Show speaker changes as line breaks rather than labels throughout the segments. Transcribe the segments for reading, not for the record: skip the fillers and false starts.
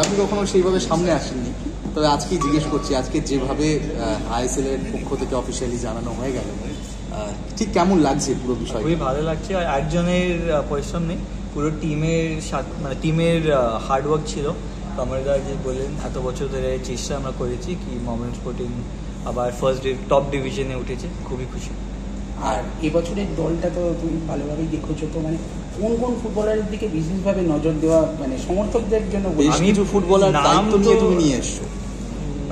আপনি কখনো সেইভাবে সামনে আসেননি, তবে আজকেই জিজ্ঞেস করছি, আজকে যেভাবে আইএসএল এর পক্ষ থেকে অফিসিয়ালি জানানো হয়ে গেল, ঠিক কেমন লাগছে পুরো বিষয়?
খুবই ভালো লাগছে। আর একজনের পরিশ্রম নেই, পুরো টিমের মানে টিমের হার্ডওয়ার্ক ছিল। কমলদা যে বললেন এত বছর ধরে চেষ্টা আমরা করেছি কি মোহামেডান স্পোর্টিং আবার ফার্স্ট টপ ডিভিশনে উঠেছে, খুবই খুশি।
আর এবছরের দলটা তো তুমি ভালোভাবেই দেখেছো, তো মানে কোন কোন ফুটবলারের দিকে বিশেষভাবে নজর দেওয়া, মানে সমর্থকদের জন্য
আমি কিছু ফুটবলার দায়িত্ব নিয়ে তুমি নিয়ে এসছো,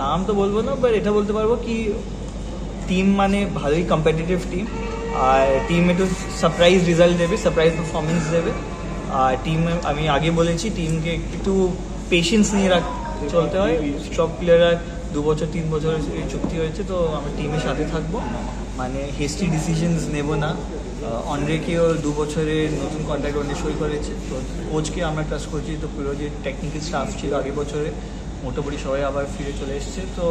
নাম তো বলবো না, বাট এটা বলতে পারবো কি টিম মানে ভালোই কম্পিটিটিভ টিম, আর টিম একটু সারপ্রাইজ রেজাল্ট দেবে, সারপ্রাইজ পারফরমেন্স দেবে। আর টিম আমি আগে বলেছি টিমকে একটু পেশেন্স নিয়ে চলতে হয়। সব প্লেয়াররা 2 বছর 3 বছরের চুক্তি হয়েছে, তো আমি টিমের সাথে থাকবো, মানে হেস্টি ডিসিশনস নেব না। অনরেকেও 2 বছরের নতুন কন্ট্রাক্ট অনেক সই করেছে, তো কোচকে আমরা ট্রাস্ট করছি। তো পুরো যে টেকনিক্যাল স্টাফ ছিল আগের বছরে মোটামুটি সবাই আবার ফিরে চলে এসছে, তো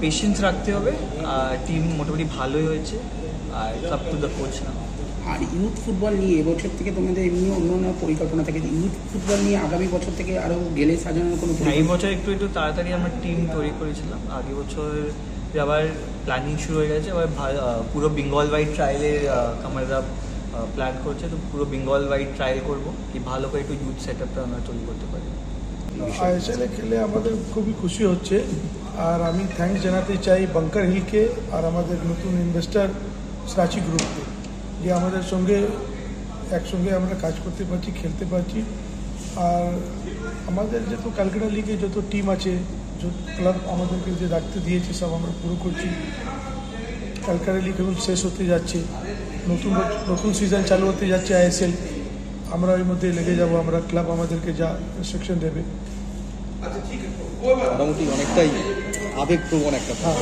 পেশেন্স রাখতে হবে। আর টিম মোটামুটি ভালোই হয়েছে, আর সব টু দ্য কোচ না।
আর ইউথ ফুটবল নিয়ে এবছর থেকে তোমাদের এমনি অন্য অন্য পরিকল্পনা থাকে, ইউথ ফুটবল নিয়ে আগামী বছর থেকে আরও গেলে সাজানোর কোনো?
এই বছর একটু তাড়াতাড়ি আমরা টিম তৈরি করেছিলাম, আগের বছর আবার প্ল্যানিং শুরু হয়ে গেছে। আবার পুরো বেঙ্গল ওয়াইড ট্রায়ালের কামাররা প্ল্যান করছে, তো পুরো বেঙ্গল ওয়াইড ট্রায়াল করবো কি ভালো করে একটু ইউথ সেট আপটা আমরা তৈরি করতে পারি।
আইএসএলে খেলে আমাদের খুবই খুশি হচ্ছে, আর আমি থ্যাঙ্কস জানাতে চাই বাঙ্কার হিলকে আর আমাদের নতুন ইনভেস্টার সাচি গ্রুপকে, যে আমাদের সঙ্গে একসঙ্গে আমরা কাজ করতে পারছি, খেলতে পারছি। আর আমাদের যত ক্যালকাটা লিগে যত টিম আছে, যত ক্লাব আমাদেরকে যে দায়িত্ব দিয়েছে সব আমরা পুরো করছি। ক্যালকাটা লিগ এখন শেষ হতে যাচ্ছে, নতুন সিজন চালু হতে যাচ্ছে আইএসএল, আমরা ওই মধ্যে লেগে যাব। আমরা ক্লাব আমাদেরকে যা রেস্ট্রিকশন দেবে,
মোটামুটি অনেকটাই আবেগপ্রবণ একটা।
হ্যাঁ।